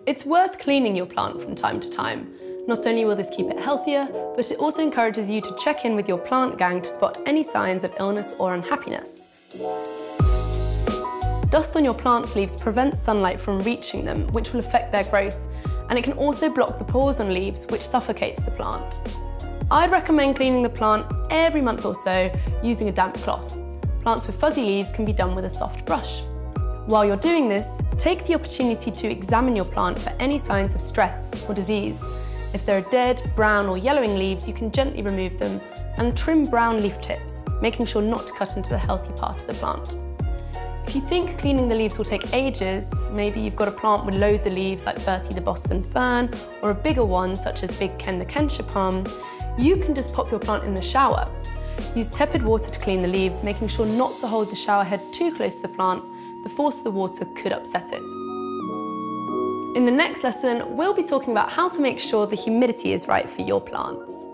It's worth cleaning your plant from time to time. Not only will this keep it healthier, but it also encourages you to check in with your plant gang to spot any signs of illness or unhappiness. Dust on your plant's leaves prevents sunlight from reaching them, which will affect their growth, and it can also block the pores on leaves, which suffocates the plant. I'd recommend cleaning the plant every month or so using a damp cloth. Plants with fuzzy leaves can be done with a soft brush. While you're doing this, take the opportunity to examine your plant for any signs of stress or disease. If there are dead, brown or yellowing leaves, you can gently remove them and trim brown leaf tips, making sure not to cut into the healthy part of the plant. If you think cleaning the leaves will take ages, maybe you've got a plant with loads of leaves like Bertie the Boston fern, or a bigger one such as Big Ken the Kenshire palm, you can just pop your plant in the shower. Use tepid water to clean the leaves, making sure not to hold the shower head too close to the plant. The force of the water could upset it. In the next lesson, we'll be talking about how to make sure the humidity is right for your plants.